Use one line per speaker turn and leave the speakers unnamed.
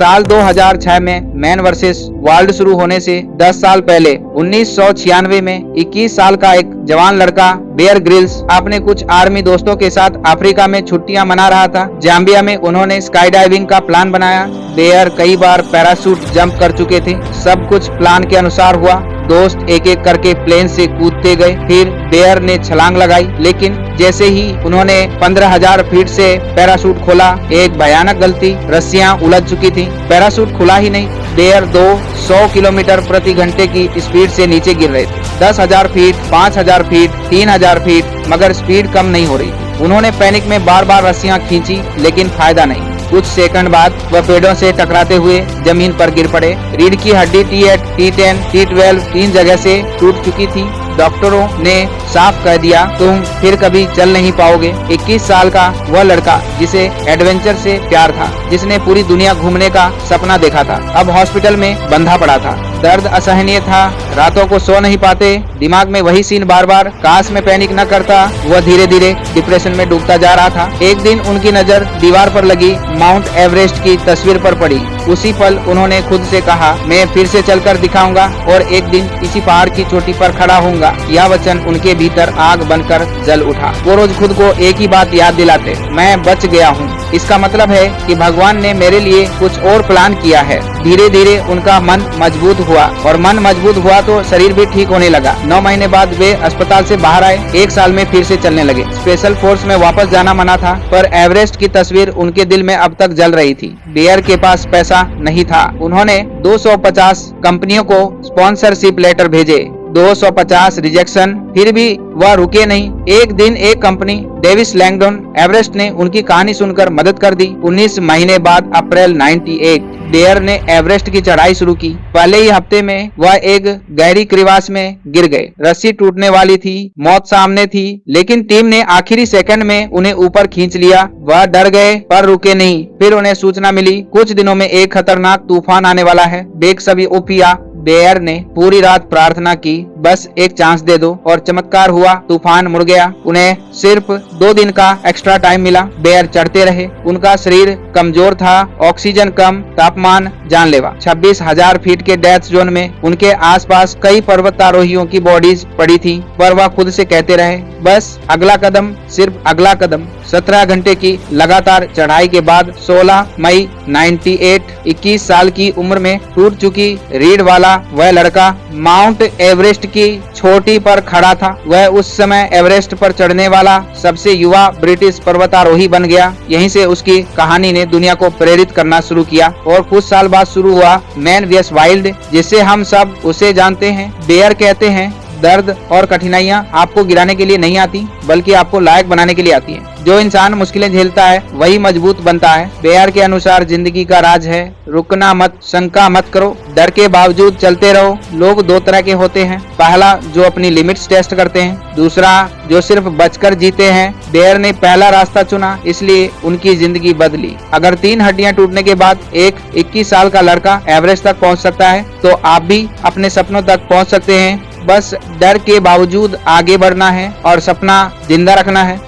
साल 2006 में man versus wild शुरू होने से 10 साल पहले 1996 में 21 साल का एक जवान लड़का बेयर ग्रिल्स अपने कुछ आर्मी दोस्तों के साथ अफ्रीका में छुट्टियां मना रहा था। जाम्बिया में उन्होंने स्काई डाइविंग का प्लान बनाया। बेयर कई बार पैराशूट जंप कर चुके थे। सब कुछ प्लान के अनुसार हुआ। दोस्त एक एक करके प्लेन से कूदते गए। फिर बेयर ने छलांग लगाई, लेकिन जैसे ही उन्होंने 15,000 फीट से पैराशूट खोला, एक भयानक गलती, रस्सियां उलझ चुकी थी। पैराशूट खुला ही नहीं, बेयर 200 किलोमीटर प्रति घंटे की स्पीड से नीचे गिर रहे थे। 10,000 फीट, 5,000 फीट, 3,000 फीट, मगर स्पीड कम नहीं हो रही थी। उन्होंने पैनिक में बार बार रस्सियां खींची, लेकिन फायदा नहीं। कुछ सेकंड बाद वह पेड़ों से टकराते हुए जमीन पर गिर पड़े। रीढ़ की हड्डी T8, T10, T12 3 जगह से टूट चुकी थी। डॉक्टरों ने साफ कह दिया, तुम फिर कभी चल नहीं पाओगे। 21 साल का वह लड़का जिसे एडवेंचर से प्यार था, जिसने पूरी दुनिया घूमने का सपना देखा था, अब हॉस्पिटल में बंधा पड़ा था। दर्द असहनीय था, रातों को सो नहीं पाते, दिमाग में वही सीन बार बार। काश मैं पैनिक न करता। वह धीरे धीरे डिप्रेशन में डूबता जा रहा था। एक दिन उनकी नजर दीवार पर लगी माउंट एवरेस्ट की तस्वीर पर पड़ी। उसी पल उन्होंने खुद से कहा, मैं फिर से चलकर दिखाऊंगा और एक दिन इसी पहाड़ की चोटी पर खड़ा होऊंगा। यह वचन उनके भीतर आग बनकर जल उठा। वो रोज खुद को एक ही बात याद दिलाते, मैं बच गया हूँ। इसका मतलब है कि भगवान ने मेरे लिए कुछ और प्लान किया है। धीरे धीरे उनका मन मजबूत हुआ, और मन मजबूत हुआ तो शरीर भी ठीक होने लगा। 9 महीने बाद वे अस्पताल से बाहर आए। 1 साल में फिर से चलने लगे। स्पेशल फोर्स में वापस जाना मना था, पर एवरेस्ट की तस्वीर उनके दिल में अब तक जल रही थी। बेयर के पास पैसा नहीं था। उन्होंने 250 कंपनियों को स्पॉन्सरशिप लेटर भेजे। 250 रिजेक्शन, फिर भी वह रुके नहीं। एक दिन एक कंपनी, डेविस लैंगडन एवरेस्ट ने उनकी कहानी सुनकर मदद कर दी। 19 महीने बाद अप्रैल 98 बेयर ने एवरेस्ट की चढ़ाई शुरू की। पहले ही हफ्ते में वह एक गहरी क्रीवास में गिर गए। रस्सी टूटने वाली थी, मौत सामने थी, लेकिन टीम ने आखिरी सेकंड में उन्हें ऊपर खींच लिया। वह डर गए पर रुके नहीं। फिर उन्हें सूचना मिली, कुछ दिनों में एक खतरनाक तूफान आने वाला है। बेखबरी ओपिया। बेयर ने पूरी रात प्रार्थना की, बस एक चांस दे दो, और चमत्कार हुआ। तूफान मुड़ गया। उन्हें सिर्फ 2 दिन का एक्स्ट्रा टाइम मिला। बेयर चढ़ते रहे। उनका शरीर कमजोर था, ऑक्सीजन कम, तापमान जानलेवा। 26,000 फीट के डेथ जोन में उनके आसपास कई पर्वतारोहियों की बॉडीज पड़ी थी, पर वह खुद से कहते रहे, बस अगला कदम, सिर्फ अगला कदम। 17 घंटे की लगातार चढ़ाई के बाद 16 मई 98 21 साल की उम्र में टूट चुकी रीढ़ वाला वह लड़का माउंट एवरेस्ट की चोटी पर खड़ा था। वह उस समय एवरेस्ट पर चढ़ने वाला सबसे युवा ब्रिटिश पर्वतारोही बन गया। यहीं से उसकी कहानी ने दुनिया को प्रेरित करना शुरू किया, और कुछ साल बाद शुरू हुआ मैन वर्सेस वाइल्ड, जिसे हम सब उसे जानते हैं। बेयर कहते हैं, दर्द और कठिनाइयाँ आपको गिराने के लिए नहीं आती, बल्कि आपको लायक बनाने के लिए आती हैं। जो इंसान मुश्किलें झेलता है वही मजबूत बनता है। बेयर के अनुसार जिंदगी का राज है रुकना मत, शंका मत करो, डर के बावजूद चलते रहो। लोग 2 तरह के होते हैं, पहला जो अपनी लिमिट्स टेस्ट करते हैं, दूसरा जो सिर्फ बचकर जीते हैं। बेयर ने पहला रास्ता चुना, इसलिए उनकी जिंदगी बदली। अगर 3 हड्डियां टूटने के बाद एक 21 साल का लड़का एवरेस्ट तक पहुंच सकता है, तो आप भी अपने सपनों तक पहुंच सकते हैं। बस डर के बावजूद आगे बढ़ना है और सपना जिंदा रखना है।